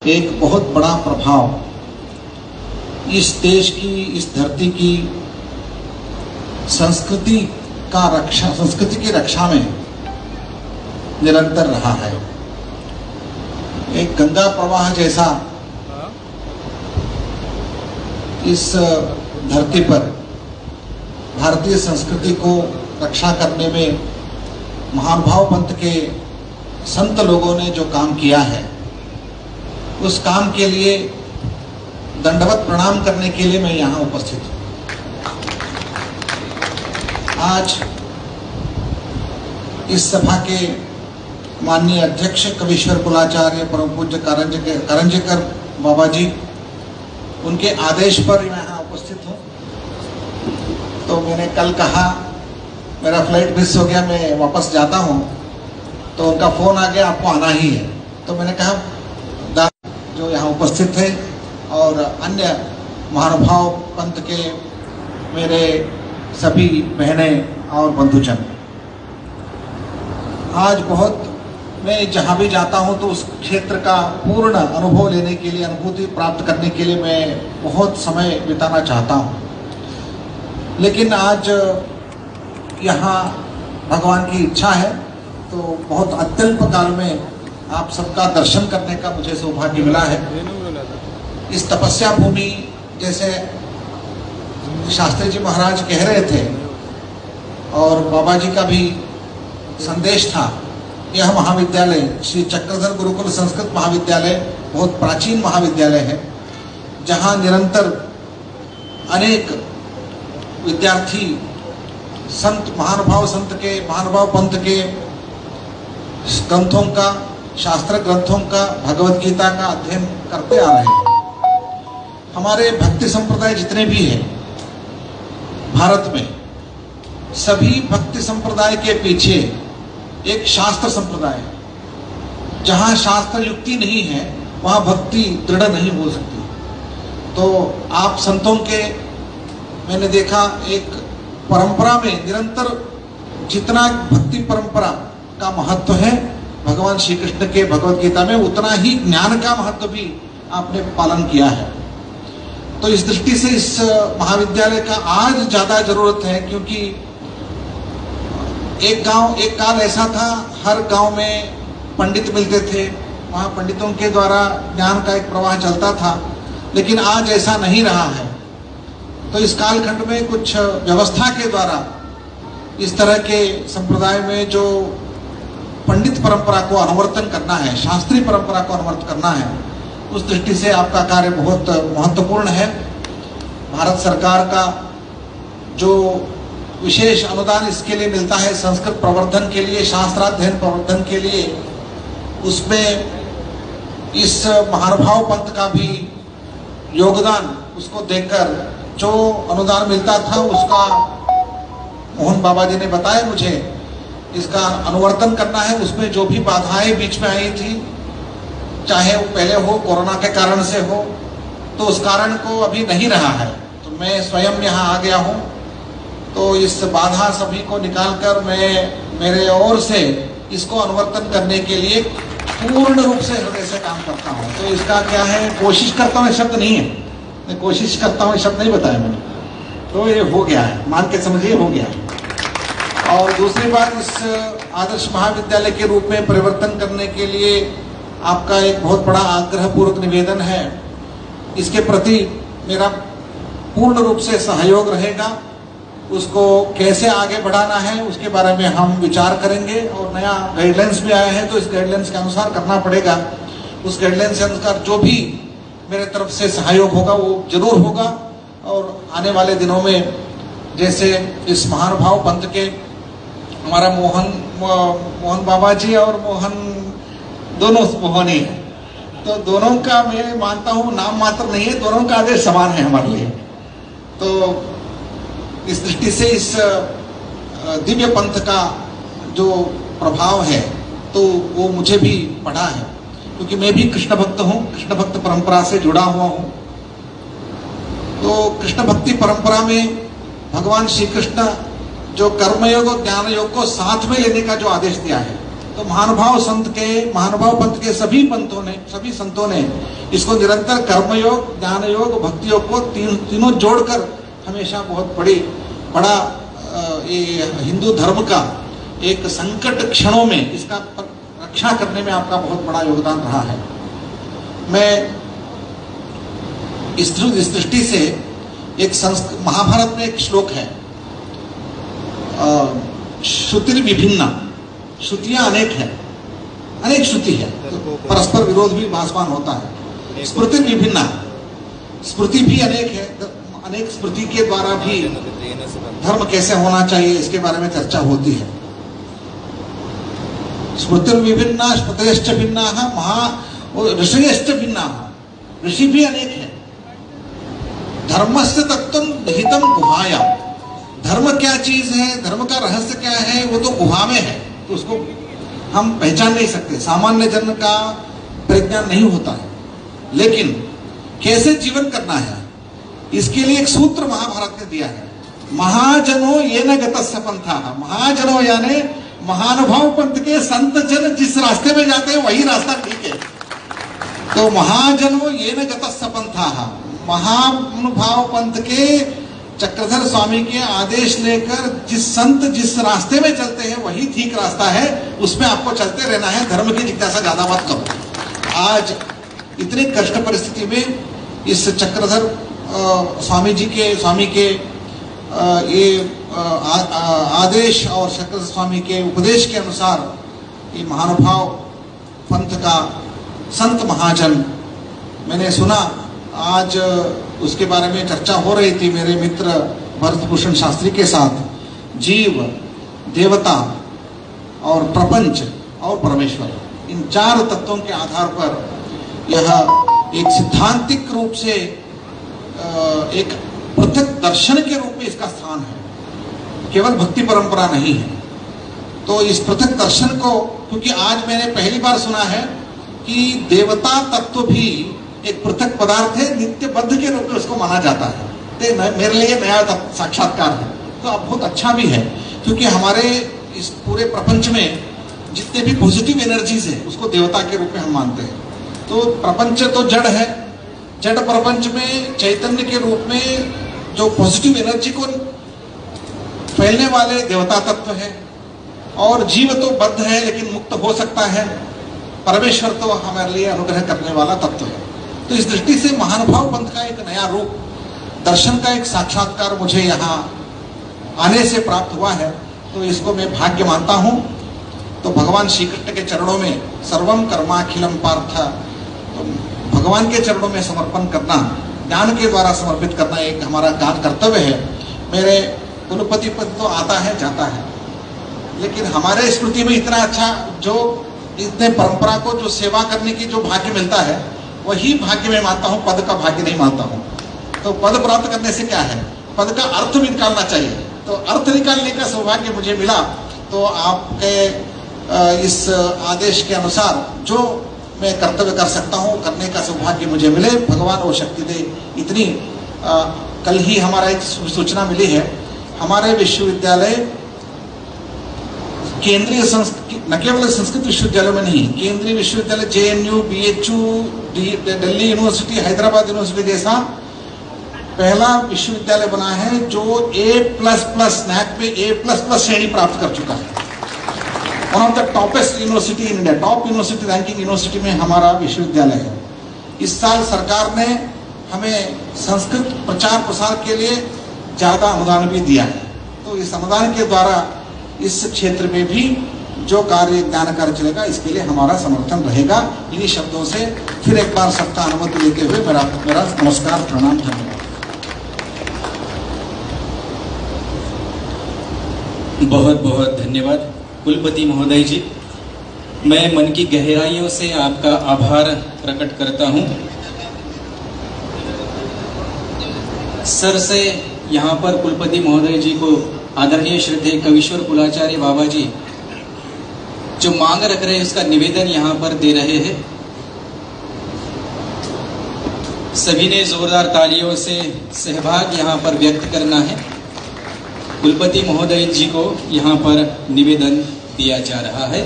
एक बहुत बड़ा प्रभाव इस देश की, इस धरती की संस्कृति की रक्षा में निरंतर रहा है। एक गंगा प्रवाह जैसा इस धरती पर भारतीय संस्कृति को रक्षा करने में महानुभाव पंथ के संत लोगों ने जो काम किया है, उस काम के लिए दंडवत प्रणाम करने के लिए मैं यहाँ उपस्थित हूँ। आज इस सभा के माननीय अध्यक्ष कवीश्वर कुलाचार्य परम पूज्य कारंजेकर बाबा जी, उनके आदेश पर मैं यहाँ उपस्थित हूँ। तो मैंने कल कहा मेरा फ्लाइट मिस हो गया, मैं वापस जाता हूँ, तो उनका फोन आ गया आपको आना ही है। तो मैंने कहा जो यहाँ उपस्थित थे और अन्य महानुभाव पंथ के मेरे सभी बहनें और बंधुजन, आज बहुत मैं जहाँ भी जाता हूँ तो उस क्षेत्र का पूर्ण अनुभव लेने के लिए, अनुभूति प्राप्त करने के लिए मैं बहुत समय बिताना चाहता हूँ। लेकिन आज यहाँ भगवान की इच्छा है तो बहुत अत्यल्प काल में आप सबका दर्शन करने का मुझे सौभाग्य मिला है। इस तपस्या भूमि, जैसे शास्त्री जी महाराज कह रहे थे और बाबा जी का भी संदेश था, यह महाविद्यालय श्री चक्रधर गुरुकुल संस्कृत महाविद्यालय बहुत प्राचीन महाविद्यालय है, जहाँ निरंतर अनेक विद्यार्थी महानुभाव पंथ के ग्रंथों का, शास्त्र ग्रंथों का, भगवत गीता का अध्ययन करते आ रहे हैं। हमारे भक्ति संप्रदाय जितने भी हैं भारत में, सभी भक्ति संप्रदाय के पीछे एक शास्त्र संप्रदाय है। जहां शास्त्र युक्ति नहीं है वहां भक्ति दृढ़ नहीं हो सकती। तो आप संतों के, मैंने देखा एक परंपरा में निरंतर जितना भक्ति परंपरा का महत्व है भगवान श्री कृष्ण के भगवत गीता में, उतना ही ज्ञान का महत्व भी आपने पालन किया है। तो इस दृष्टि से इस महाविद्यालय का आज ज्यादा जरूरत है, क्योंकि एक काल ऐसा था, हर गांव में पंडित मिलते थे, वहां पंडितों के द्वारा ज्ञान का एक प्रवाह चलता था। लेकिन आज ऐसा नहीं रहा है। तो इस कालखंड में कुछ व्यवस्था के द्वारा इस तरह के संप्रदाय में जो पंडित परंपरा को अनुवर्तन करना है, शास्त्रीय परंपरा को अनुवर्तन करना है, उस दृष्टि से आपका कार्य बहुत महत्वपूर्ण है। भारत सरकार का जो विशेष अनुदान इसके लिए मिलता है, संस्कृत प्रवर्धन के लिए, शास्त्राध्ययन प्रवर्धन के लिए, उसमें इस महानुभाव पंथ का भी योगदान, उसको देखकर जो अनुदान मिलता था उसका मोहन बाबा जी ने बताया मुझे, इसका अनुवर्तन करना है। उसमें जो भी बाधाएं बीच में आई थी, चाहे वो पहले हो कोरोना के कारण से हो, तो उस कारण को अभी नहीं रहा है। तो मैं स्वयं यहाँ आ गया हूँ, तो इस बाधा सभी को निकालकर मैं मेरे ओर से इसको अनुवर्तन करने के लिए पूर्ण रूप से हृदय से काम करता हूँ। तो इसका क्या है, कोशिश करता हूँ शब्द नहीं है, मैं कोशिश करता हूँ शब्द नहीं बताया मैंने, तो ये हो गया है, मान के समझिए हो गया है। और दूसरी बात, इस आदर्श महाविद्यालय के रूप में परिवर्तन करने के लिए आपका एक बहुत बड़ा आग्रह पूर्वक निवेदन है। इसके प्रति मेरा पूर्ण रूप से सहयोग रहेगा। उसको कैसे आगे बढ़ाना है उसके बारे में हम विचार करेंगे, और नया गाइडलाइंस भी आया है तो इस गाइडलाइंस के अनुसार करना पड़ेगा। उस गाइडलाइंस के अनुसार जो भी मेरे तरफ से सहयोग होगा वो जरूर होगा। और आने वाले दिनों में जैसे इस महानुभाव पंथ के हमारा मोहन बाबा जी और मोहन दोनों मोहन ही है, तो दोनों का मैं मानता हूँ नाम मात्र नहीं है, दोनों का आदेश समान है हमारे लिए। तो इस दृष्टि से इस दिव्य पंथ का जो प्रभाव है तो वो मुझे भी पड़ा है, क्योंकि मैं भी कृष्ण भक्त हूँ, कृष्ण भक्त परंपरा से जुड़ा हुआ हूँ। तो कृष्ण भक्ति परंपरा में भगवान श्री कृष्ण जो कर्मयोग और ज्ञान योग को साथ में लेने का जो आदेश दिया है, तो महानुभाव पंथ के सभी संतों ने इसको निरंतर कर्मयोग, ज्ञान योग, भक्ति योग को तीनों जोड़कर हमेशा बहुत बड़ा ये हिंदू धर्म का एक संकट क्षणों में इसका रक्षा करने में आपका बहुत बड़ा योगदान रहा है। मैं इस दृष्टि से महाभारत में एक श्लोक है, श्रुतिर विभिन्ना, श्रुतियां अनेक है, अनेक श्रुति है, तो परस्पर विरोध भी भासमान होता है। स्मृति विभिन्ना, स्मृति भी अनेक है, अनेक स्मृति के द्वारा भी धर्म कैसे होना चाहिए इसके बारे में चर्चा होती है। स्मृति विभिन्ना, स्मृतयश्च भिन्ना, ऋषयश्च भिन्ना, ऋषि भी अनेक है। धर्मस्य तत्त्वं निहितं गुहायां, धर्म क्या चीज है, धर्म का रहस्य क्या है, वो तो गुहा में है, तो उसको हम पहचान नहीं सकते, सामान्य जन का परिज्ञान नहीं होता है। लेकिन कैसे जीवन करना है इसके लिए एक सूत्र महाभारत ने दिया है, महाजनो येन गतस्य पंथः। महाजनो यानी महानुभाव पंथ के संत जन जिस रास्ते में जाते हैं वही रास्ता ठीक है। तो महाजनो येन गतस्य पंथः, महानुभाव पंथ के चक्रधर स्वामी के आदेश लेकर जिस संत जिस रास्ते में चलते हैं वही ठीक रास्ता है, उसमें आपको चलते रहना है, धर्म की जिज्ञासा ज्यादा मत करो। आज इतनी कष्ट परिस्थिति में इस चक्रधर स्वामी के ये आदेश और चक्रधर स्वामी के उपदेश के अनुसार ये महानुभाव पंथ का संत महाजन, मैंने सुना आज उसके बारे में चर्चा हो रही थी मेरे मित्र भरतभूषण शास्त्री के साथ, जीव, देवता और प्रपंच और परमेश्वर, इन चार तत्वों के आधार पर यह एक सिद्धांतिक रूप से एक पृथक दर्शन के रूप में इसका स्थान है, केवल भक्ति परंपरा नहीं है। तो इस पृथक दर्शन को, क्योंकि आज मैंने पहली बार सुना है कि देवता तत्व भी एक पृथक पदार्थ है, नित्यबद्ध के रूप में उसको माना जाता है, तो मेरे लिए नया साक्षात्कार है। तो अब बहुत अच्छा भी है, क्योंकि हमारे इस पूरे प्रपंच में जितने भी पॉजिटिव एनर्जीज है उसको देवता के रूप में हम मानते हैं। तो प्रपंच तो जड़ है, जड़ प्रपंच में चैतन्य के रूप में जो पॉजिटिव एनर्जी को फैलने वाले देवता तत्व है, और जीव तो बद्ध है लेकिन मुक्त हो सकता है, परमेश्वर तो हमारे लिए अनुग्रह करने वाला तत्व है। तो इस दृष्टि से महानुभाव पंथ का एक नया रूप, दर्शन का एक साक्षात्कार मुझे यहाँ आने से प्राप्त हुआ है, तो इसको मैं भाग्य मानता हूँ। तो भगवान श्री कृष्ण के चरणों में सर्वम कर्माखिलम पार्थ, तो भगवान के चरणों में समर्पण करना, ज्ञान के द्वारा समर्पित करना एक हमारा कर्तव्य है। मेरे कुलपति पद तो आता है जाता है, लेकिन हमारे स्मृति में इतना अच्छा जो इतने परंपरा को जो सेवा करने की जो भाग्य मिलता है वही भाग्य मैं मानता हूँ, पद का भाग्य नहीं मानता हूँ। तो पद प्राप्त करने से क्या है, पद का अर्थ भी निकालना चाहिए, तो अर्थ निकालने का सौभाग्य मुझे मिला। तो आपके इस आदेश के अनुसार जो मैं कर्तव्य कर सकता हूँ करने का सौभाग्य मुझे मिले, भगवान वो शक्ति दे। इतनी कल ही हमारा एक सूचना मिली है, हमारे विश्वविद्यालय केंद्रीय न केवल संस्कृत विश्वविद्यालय में नहीं, केंद्रीय विश्वविद्यालय JNU, BHU, Delhi university, Hyderabad university जैसा पहला विश्वविद्यालय बना है जो A++ NAAC पे A++ श्रेणी प्राप्त कर चुका है। One of the toppest university in India, top university ranking university में हमारा विश्वविद्यालय है। इस साल सरकार ने हमें संस्कृत प्रचार प्रसार के लिए ज्यादा अनुदान भी दिया है। तो इस अनुदान के द्वारा इस क्षेत्र में भी जो कार्य ज्ञान कार्य चलेगा इसके लिए हमारा समर्थन रहेगा। इन्हीं शब्दों से फिर एक बार सबका अनुमति लेते हुए मेरा नमस्कार, प्रणाम, धन्यवाद। बहुत बहुत धन्यवाद कुलपति महोदय जी। मैं मन की गहराइयों से आपका आभार प्रकट करता हूं। सर से यहाँ पर कुलपति महोदय जी को आदरणीय श्रद्धेय कविश्वर कुलाचार्य बाबा जी जो मांग रख रहे हैं उसका निवेदन यहाँ पर दे रहे हैं। सभी ने जोरदार तालियों से सहभाग यहाँ पर व्यक्त करना है। कुलपति महोदय जी को यहाँ पर निवेदन दिया जा रहा है।